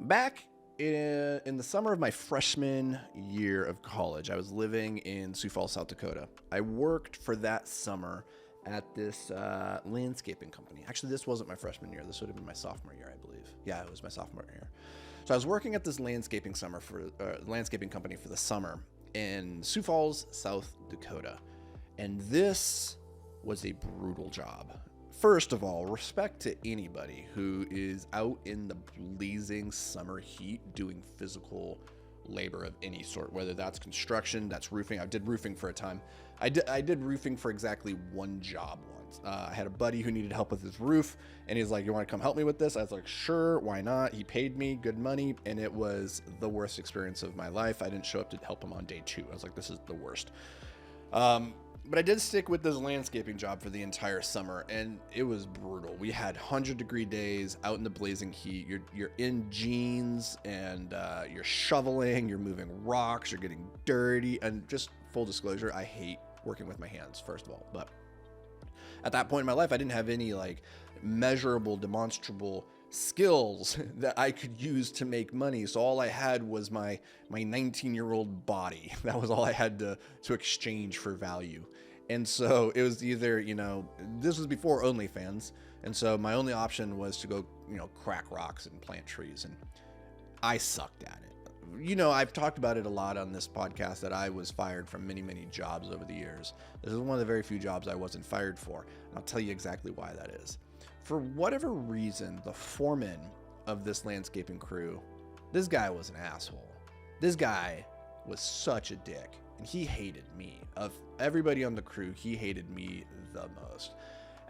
Back in the summer of my freshman year of college, I was living in Sioux Falls, South Dakota. I worked for that summer at this landscaping company. Actually, this wasn't my freshman year. This would have been my sophomore year, I believe. Yeah, it was my sophomore year. So I was working at this landscaping company for the summer in Sioux Falls, South Dakota. And this was a brutal job. First of all, respect to anybody who is out in the blazing summer heat doing physical labor of any sort, whether that's construction, that's roofing. I did roofing for a time. I did roofing for exactly one job once. I had a buddy who needed help with his roof, and he's like, "You want to come help me with this?" I was like, "Sure, why not?" He paid me good money, and it was the worst experience of my life. I didn't show up to help him on day 2. I was like, "This is the worst." But I did stick with this landscaping job for the entire summer, and it was brutal. We had 100-degree days out in the blazing heat. You're in jeans, and you're shoveling, you're moving rocks, you're getting dirty. And just full disclosure, I hate working with my hands, first of all. But at that point in my life, I didn't have any like measurable, demonstrable skills that I could use to make money. So all I had was my 19-year-old body. That was all I had to exchange for value. And so it was either, this was before OnlyFans. And so my only option was to go, crack rocks and plant trees. And I sucked at it. I've talked about it a lot on this podcast that I was fired from many, many jobs over the years. This is one of the very few jobs I wasn't fired for. And I'll tell you exactly why that is. For whatever reason, the foreman of this landscaping crew, this guy was an asshole. This guy was such a dick, and he hated me. Of everybody on the crew, he hated me the most.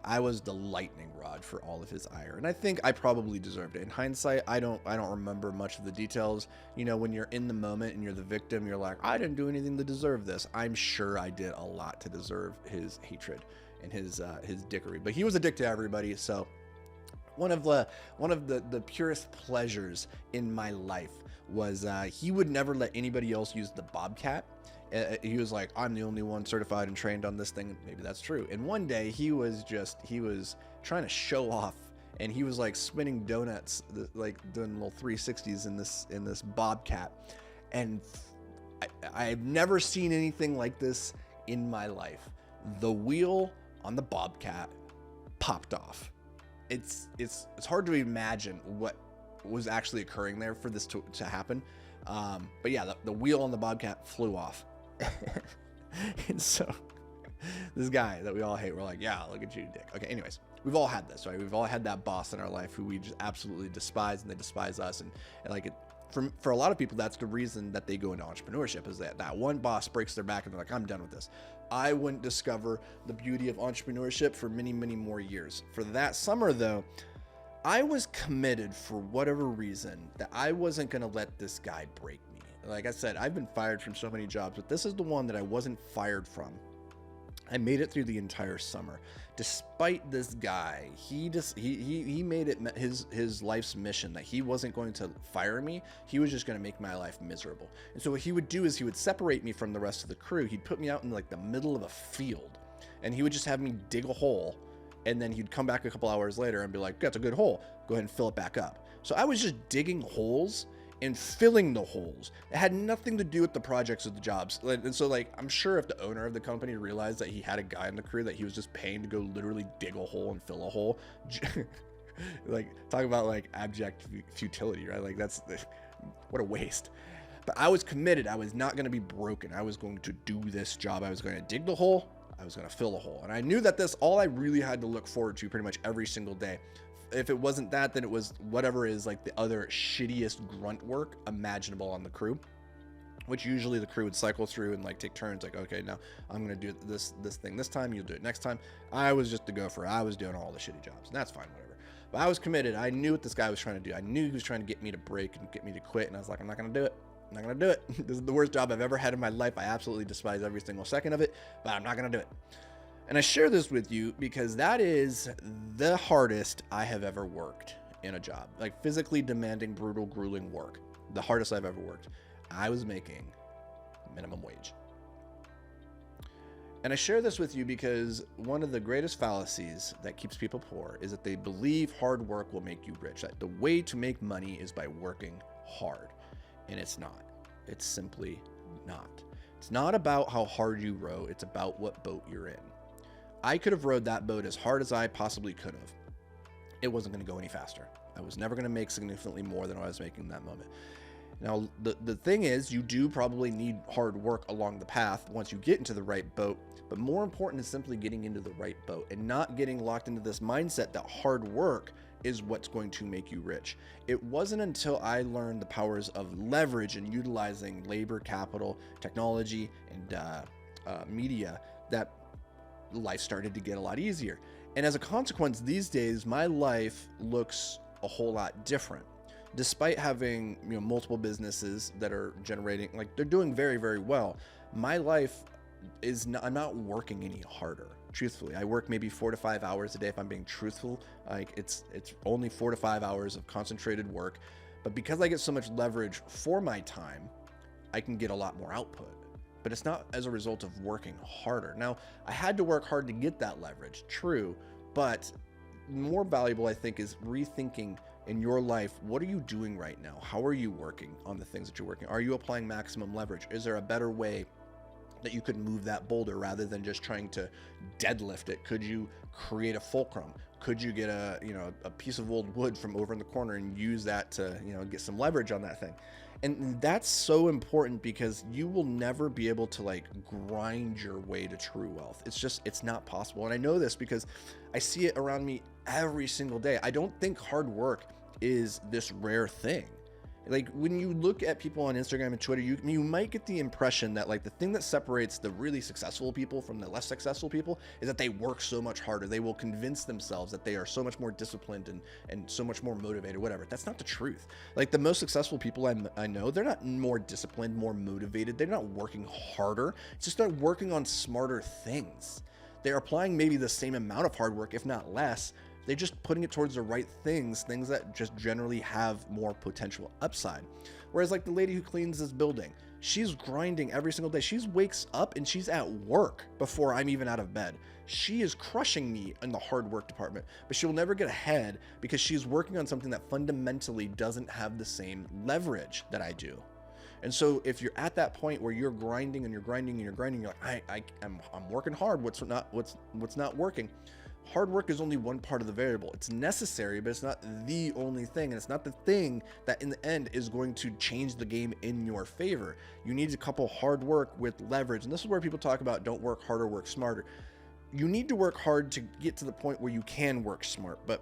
I was the lightning rod for all of his ire, and I think I probably deserved it. In hindsight, I don't remember much of the details. When you're in the moment and you're the victim, you're like, I didn't do anything to deserve this. I'm sure I did a lot to deserve his hatred and his dickery, but he was a dick to everybody. So one of the purest pleasures in my life was he would never let anybody else use the Bobcat. He was like, I'm the only one certified and trained on this thing. Maybe that's true. And one day he was trying to show off, and he was like spinning donuts, like doing little 360s in this Bobcat. And I've never seen anything like this in my life. The wheel on the Bobcat popped off. It's hard to imagine what was actually occurring there for this to happen. But yeah, the wheel on the Bobcat flew off. And so this guy that we all hate, we're like, yeah, look at you, dick. Okay, anyways, we've all had this, right? We've all had that boss in our life who we just absolutely despise, and they despise us. And like it, for a lot of people, that's the reason that they go into entrepreneurship, is that one boss breaks their back and they're like, I'm done with this. I wouldn't discover the beauty of entrepreneurship for many, many more years. For that summer, though, I was committed for whatever reason that I wasn't going to let this guy break me. Like I said, I've been fired from so many jobs, but this is the one that I wasn't fired from. I made it through the entire summer. Despite this guy, he made it his life's mission that he wasn't going to fire me. He was just going to make my life miserable. And so what he would do is he would separate me from the rest of the crew. He'd put me out in like the middle of a field, and he would just have me dig a hole. And then he'd come back a couple hours later and be like, that's a good hole. Go ahead and fill it back up. So I was just digging holes and filling the holes. It had nothing to do with the projects or the jobs. And so like, I'm sure if the owner of the company realized that he had a guy in the crew that he was just paying to go literally dig a hole and fill a hole, like talk about like abject futility, right? Like what a waste. But I was committed. I was not going to be broken. I was going to do this job. I was going to dig the hole. I was going to fill a hole. And I knew that all I really had to look forward to pretty much every single day. If it wasn't that, then it was whatever is like the other shittiest grunt work imaginable on the crew, which usually the crew would cycle through and like take turns. Like, okay, now I'm going to do this thing this time. You'll do it next time. I was just the gopher. I was doing all the shitty jobs, and that's fine, whatever. But I was committed. I knew what this guy was trying to do. I knew he was trying to get me to break and get me to quit. And I was like, I'm not going to do it. I'm not going to do it. This is the worst job I've ever had in my life. I absolutely despise every single second of it, but I'm not going to do it. And I share this with you because that is the hardest I have ever worked in a job. Like physically demanding, brutal, grueling work. The hardest I've ever worked. I was making minimum wage. And I share this with you because one of the greatest fallacies that keeps people poor is that they believe hard work will make you rich. That the way to make money is by working hard. And it's not. It's simply not. It's not about how hard you row. It's about what boat you're in. I could have rowed that boat as hard as I possibly could have. It wasn't going to go any faster. I was never going to make significantly more than I was making in that moment. Now, the thing is, you do probably need hard work along the path once you get into the right boat, but more important is simply getting into the right boat and not getting locked into this mindset that hard work is what's going to make you rich. It wasn't until I learned the powers of leverage and utilizing labor, capital, technology, and media that life started to get a lot easier. And as a consequence, these days, my life looks a whole lot different. Despite having multiple businesses that are generating, like they're doing very, very well, my life is not, I'm not working any harder. Truthfully, I work maybe 4 to 5 hours a day if I'm being truthful. Like it's only 4 to 5 hours of concentrated work, but because I get so much leverage for my time, I can get a lot more output. But it's not as a result of working harder. Now, I had to work hard to get that leverage, true, but more valuable, I think, is rethinking in your life, what are you doing right now? How are you working on the things that you're working? Are you applying maximum leverage? Is there a better way that you could move that boulder rather than just trying to deadlift it? Could you create a fulcrum? Could you get a piece of old wood from over in the corner and use that to, get some leverage on that thing? And that's so important because you will never be able to like grind your way to true wealth. It's not possible. And I know this because I see it around me every single day. I don't think hard work is this rare thing. Like when you look at people on Instagram and Twitter, you might get the impression that like the thing that separates the really successful people from the less successful people is that they work so much harder. They will convince themselves that they are so much more disciplined and so much more motivated, whatever. That's not the truth. Like the most successful people I know, they're not more disciplined, more motivated. They're not working harder. It's just they're working on smarter things. They're applying maybe the same amount of hard work, if not less. They're just putting it towards the right things that just generally have more potential upside. Whereas like the lady who cleans this building, she's grinding every single day. She wakes up and she's at work before I'm even out of bed. She is crushing me in the hard work department, but she'll never get ahead because she's working on something that fundamentally doesn't have the same leverage that I do. And so if you're at that point where you're grinding and you're grinding and you're grinding, you're like, I'm working hard. What's not working? Hard work is only one part of the variable. It's necessary, but it's not the only thing. And it's not the thing that in the end is going to change the game in your favor. You need to couple hard work with leverage. And this is where people talk about don't work harder, work smarter. You need to work hard to get to the point where you can work smart. But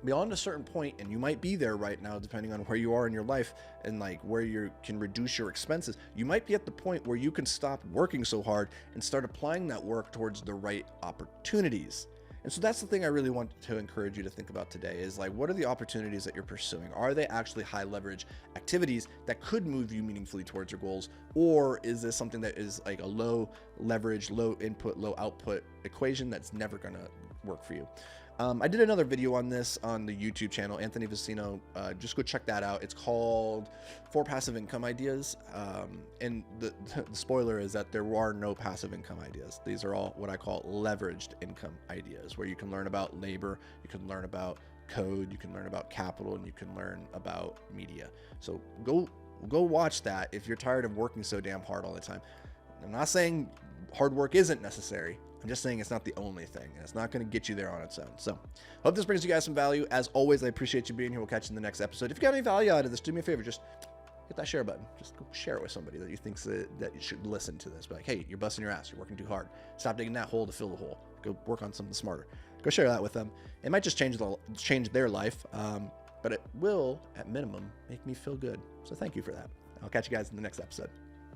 beyond a certain point, and you might be there right now, depending on where you are in your life and like where you can reduce your expenses, you might be at the point where you can stop working so hard and start applying that work towards the right opportunities. And so that's the thing I really want to encourage you to think about today is like, what are the opportunities that you're pursuing? Are they actually high leverage activities that could move you meaningfully towards your goals? Or is this something that is like a low leverage, low input, low output equation that's never going to work for you? I did another video on this on the YouTube channel, Anthony Vicino. Just go check that out. It's called 4 Passive Income Ideas. And the spoiler is that there are no passive income ideas. These are all what I call leveraged income ideas, where you can learn about labor, you can learn about code, you can learn about capital, and you can learn about media. So go watch that if you're tired of working so damn hard all the time. I'm not saying hard work isn't necessary. I'm just saying it's not the only thing, and it's not going to get you there on its own. So hope this brings you guys some value. As always, I appreciate you being here. We'll catch you in the next episode. If you got any value out of this, do me a favor. Just hit that share button. Just go share it with somebody that you think that you should listen to this. Be like, hey, you're busting your ass. You're working too hard. Stop digging that hole to fill the hole. Go work on something smarter. Go share that with them. It might just change their life, but it will, at minimum, make me feel good. So thank you for that. I'll catch you guys in the next episode.